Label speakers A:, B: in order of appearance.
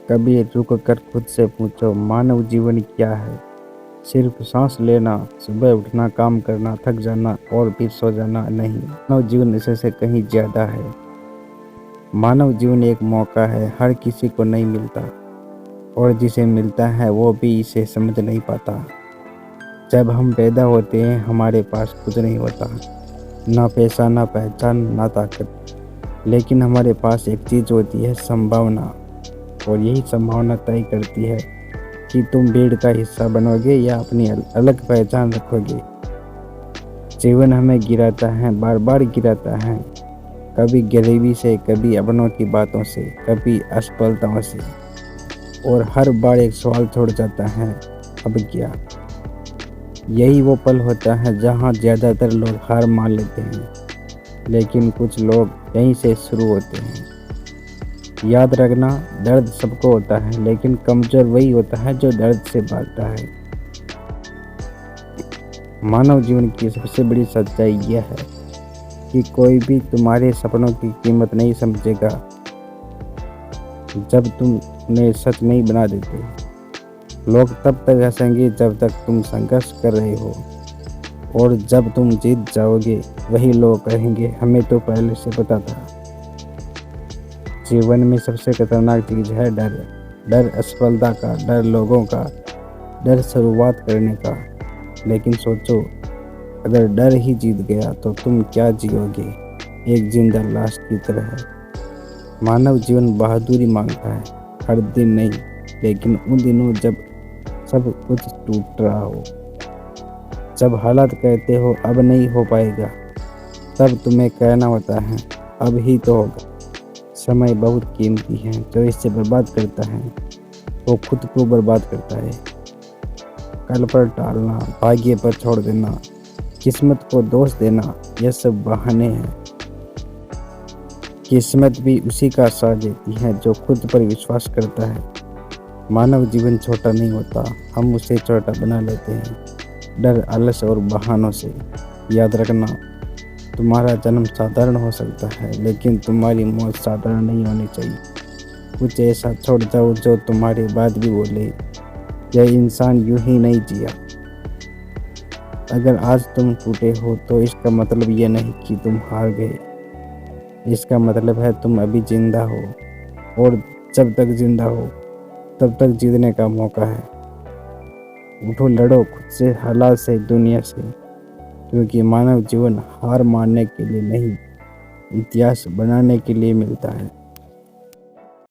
A: कभी रुक कर खुद से पूछो, मानव जीवन क्या है? सिर्फ सांस लेना, सुबह उठना, काम करना, थक जाना और फिर सो जाना नहीं। मानव जीवन इससे से कहीं ज्यादा है। मानव जीवन एक मौका है, हर किसी को नहीं मिलता, और जिसे मिलता है वो भी इसे समझ नहीं पाता। जब हम पैदा होते हैं हमारे पास कुछ नहीं होता, ना पैसा, ना पहचान, ना ताकत, लेकिन हमारे पास एक चीज होती है, संभावना। और यही संभावना तय करती है कि तुम भीड़ का हिस्सा बनोगे या अपनी अलग पहचान रखोगे। जीवन हमें गिराता है, बार बार गिराता है, कभी गरीबी से, कभी अपनों की बातों से, कभी असफलताओं से, और हर बार एक सवाल छोड़ जाता है, अब क्या? यही वो पल होता है जहाँ ज़्यादातर लोग हार मान लेते हैं, लेकिन कुछ लोग यहीं से शुरू होते हैं। याद रखना, दर्द सबको होता है, लेकिन कमजोर वही होता है जो दर्द से भागता है। मानव जीवन की सबसे बड़ी सच्चाई यह है कि कोई भी तुम्हारे सपनों की कीमत नहीं समझेगा जब तुम उन्हें सच नहीं बना देते। लोग तब तक हंसेंगे जब तक तुम संघर्ष कर रहे हो, और जब तुम जीत जाओगे वही लोग कहेंगे, हमें तो पहले से पता था। जीवन में सबसे खतरनाक चीज है डर। डर असफलता का, डर लोगों का, डर शुरुआत करने का। लेकिन सोचो, अगर डर ही जीत गया तो तुम क्या जियोगे? एक जिंदा लाश की तरह। मानव जीवन बहादुरी मांगता है, हर दिन नहीं, लेकिन उन दिनों जब सब कुछ टूट रहा हो, जब हालात कहते हो अब नहीं हो पाएगा, तब तुम्हें कहना होता है अब ही तो होगा। समय बहुत कीमती है, जो इसे बर्बाद करता है वो खुद को बर्बाद करता है। कल पर टालना, भाग्य पर छोड़ देना, किस्मत को दोष देना, यह सब बहाने हैं। किस्मत भी उसी का साथ देती है जो खुद पर विश्वास करता है। मानव जीवन छोटा नहीं होता, हम उसे छोटा बना लेते हैं, डर, आलस और बहानों से। याद रखना, तुम्हारा जन्म साधारण हो सकता है, लेकिन तुम्हारी मौत साधारण नहीं होनी चाहिए। कुछ ऐसा छोड़ जाओ जो तुम्हारे बाद भी बोले, यह इंसान यूं ही नहीं जिया। अगर आज तुम टूटे हो तो इसका मतलब यह नहीं कि तुम हार गए, इसका मतलब है तुम अभी जिंदा हो, और जब तक जिंदा हो तब तक जीतने का मौका है। उठो, लड़ो खुद से, हालात से, दुनिया से, क्योंकि मानव जीवन हार मानने के लिए नहीं, इतिहास बनाने के लिए मिलता है।